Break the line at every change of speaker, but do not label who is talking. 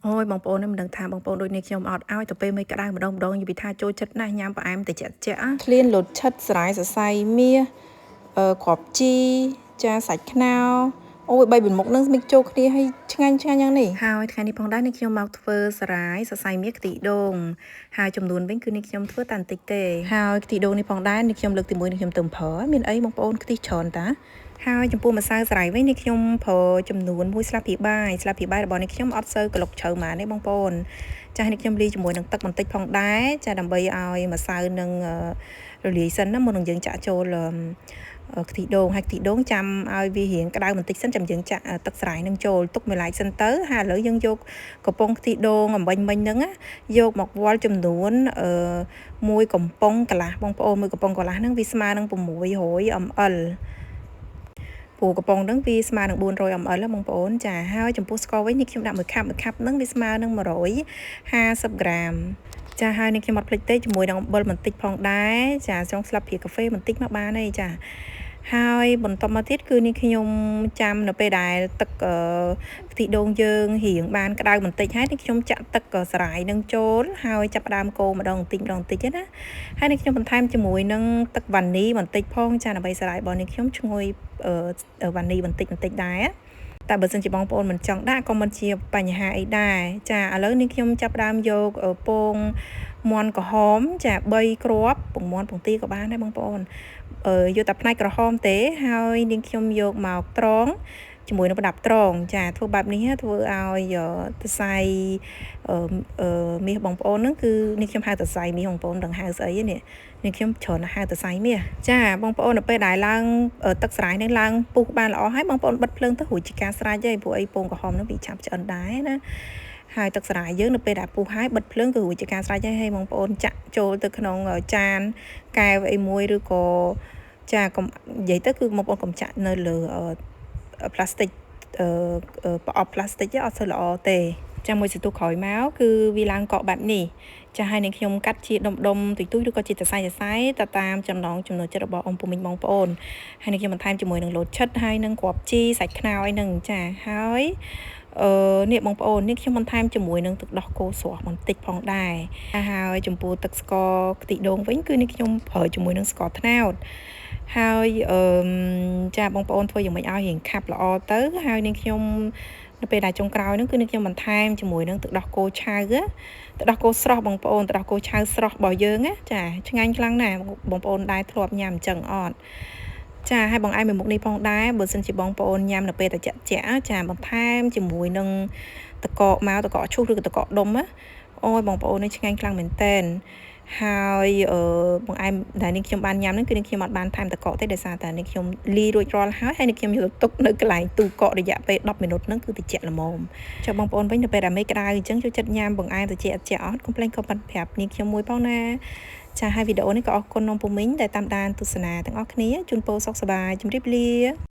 អូយបងប្អូននេះមិនដឹងថាបងប្អូនដូចនេះខ្ញុំអត់ឲ្យទៅពេលមិនក្តៅម្ដងនិយាយថាចូលចិត្តណាស់ញ៉ាំផ្អែមតិចឃ្លានលុតឆិតស្រាយសរសៃមាសគ្រាប់ជីចាសាច់ខ្នោអូយ3 មុខនឹងមិចចូលគ្នាឲ្យឆ្ងាញ់យ៉ាងនេះហើយថ្ងៃនេះផងដែរនេះខ្ញុំមកធ្វើស្រាយសរសៃមាសខ្ទិដូងហើយចំនួនវិញគឺនេះខ្ញុំធ្វើតែបន្តិចទេហើយខ្ទិដូងនេះផងដែរនេះខ្ញុំលើកទី1នេះខ្ញុំទៅប្រើមានអីបងប្អូនខ្ទិច្រើនតាហើយចំពោះម្សៅស្រាយវិញនេះខ្ញុំប្រើចំនួន1ស្លាបព្រាបាយរបស់នេះខ្ញុំអត់សូវក្លុកជ្រៅម៉ានទេបងប្អូនចាស់នេះខ្ញុំលាយជាមួយនឹងទឹកបន្តិចផងដែរចាដើម្បីឲ្យម្សៅនឹងរលាយសិនណាមុននឹងយើងចាក់ចូលខ្ទិដូងហើយខ្ទិដូងចាំឲ្យវារៀងក្តៅបន្តិចសិនចាំយើងចាក់ទឹកស្រាយនឹងចូលទុកមួយឡែកសិនទៅហើយឥឡូវយើងយកកំប៉ុងខ្ទិដូងអំបញ្ញមិញហ្នឹងយកមកវាល់ចំនួន1កំប៉ុងកន្លះបងប្អូន1កំប៉ុងកន្លះហ្នឹងវាស្មើនឹង600 ml ពូកំប៉ុងហ្នឹងវាស្មើនឹង400 ml បងប្អូនចាហើយចំពោះស្ករវិញនេះខ្ញុំដាក់1ខាប់ហ្នឹងវាស្មើនឹង150 ក្រាមចាហើយនេះខ្ញុំអត់ភ្លេចទេជាមួយនឹងអំបិលបន្តិចផងដែរចាចុងស្លាបព្រាកាហ្វេបន្តិចមកបានហើយចាហើយបន្តមកទៀតគឺនេះខ្ញុំចាំនៅពេលដែលទឹកខ្ទិដូងយើងរៀងបានក្តៅបន្តិចហើយនេះខ្ញុំចាក់ទឹកស្រាយនឹងចូលហើយចាប់ផ្ដើមកូរម្ដងបន្តិចណាហើយនេះខ្ញុំបន្ថែមជាមួយនឹងទឹកវ៉ានីបន្តិចផងចាដើម្បីស្រាយរបស់នេះខ្ញុំឈ្ងុយវ៉ានីបន្តិចដែរតែបើសិនជាបងប្អូនមិនចង់ដាក់ក៏មិនជាបញ្ហាអីដែរចាឥឡូវនេះខ្ញុំចាប់ផ្ដើមយកពងមាន់ក្រហមចា3គ្រាប់ពងមាន់ពងទាក៏បានដែរបងប្អូនយកតែផ្នែកក្រហមទេហើយនាងខ្ញុំយកមកត្រងជាមួយនឹងប្រដាប់ត្រងចាធ្វើបែបនេះធ្វើឲ្យសរសៃមាសបងប្អូនហ្នឹងគឺនេះខ្ញុំហៅសរសៃមាសបងប្អូនដឹងហៅស្អីនេះខ្ញុំច្រើនហៅសរសៃមាសចាបងប្អូននៅពេលដែលឡើងទឹកស្រាយនេះឡើងពុះបានល្អហើយបងប្អូនបិទភ្លើងទៅរួចជាការស្រេចហើយព្រោះអីពងក្រហមហ្នឹងវាឆាប់ឆ្អិនដែរណាហើយទឹកស្រាយយើងនៅពេលដែលពុះហើយបិទភ្លើងគឺរួចជាការស្រេចហើយបងប្អូនចាក់ចូលទៅក្នុងចានកែវអីមួយឬក៏ចាកុំនិយាយទៅគឺបងប្អូនកុំចាក់នៅលើផ្លាស្ទិកប្រអប់ផ្លាស្ទិកអត់សូវល្អទេចាំមួយសន្ទុះក្រោយមកគឺវាឡើងកកបែបនេះចាហើយនឹងខ្ញុំកាត់ជាដុំទុយឬក៏ជាសរសៃទៅតាមចំណង់ចំណូលចិត្តរបស់អង្គពុំមីងបងប្អូនហើយនឹងខ្ញុំបន្ថែមជាមួយនឹងលោតឆិតហើយនឹងគ្រាប់ជីសាច់ខ្នោអីហ្នឹងចាហើយនេះបងប្អូននេះខ្ញុំបន្ថែមជាមួយនឹងទឹកដោះគោស្រស់បន្តិចផងដែរហើយចំពោះទឹកស្ករខ្ទិដូងវិញគឺនេះខ្ញុំប្រើជាមួយនឹងស្ករត្នោតហើយចាបងប្អូនធ្វើយ៉ាងម៉េចឲ្យរៀងខាប់ល្អទៅហើយនឹងខ្ញុំនៅពេលដែលចុងក្រោយហ្នឹងគឺនឹងខ្ញុំបន្ថែមជាមួយនឹងទឹកដោះគោឆៅទឹកដោះគោស្រស់បងប្អូនទឹកដោះគោឆៅស្រស់របស់យើងណាចាឆ្ងាញ់ខ្លាំងណាស់បងប្អូនដែរធ្លាប់ញ៉ាំអញ្ចឹងអត់ចាហើយបងឯងមួយមុខនេះផងដែរបើសិនជាបងប្អូនញ៉ាំនៅពេលត្រជាក់ចាបន្ថែមជាមួយនឹងតកកឈូសឬក៏តកកដុំណាអូយបងប្អូននេះឆ្ងាញ់ខ្លាំងមែនតើហើយបងឯងដែលនេះខ្ញុំបានញ៉ាំហ្នឹងគឺនេះខ្ញុំអត់បានថែមតកកទេដោយសារតែនេះខ្ញុំលាយរួចរាល់ហើយនេះខ្ញុំយកទុកនៅកន្លែងទូកករយៈពេល10 មីនិតហ្នឹងគឺត្រជាក់ល្មមចុះបងប្អូនវិញនៅពេលដែលមេក្តៅអញ្ចឹងចូលចិត្តញ៉ាំបងឯងត្រជាក់អត់កុំភ្លេចខមមិនប្រាប់នេះខ្ញុំមួយផងណាចាហើយវីដេអូនេះក៏អរគុណនំពុំមីងដែលតាមដានទស្សនាទាំងអស់គ្នាជូនពរសុខសប្បាយជម្រាបលា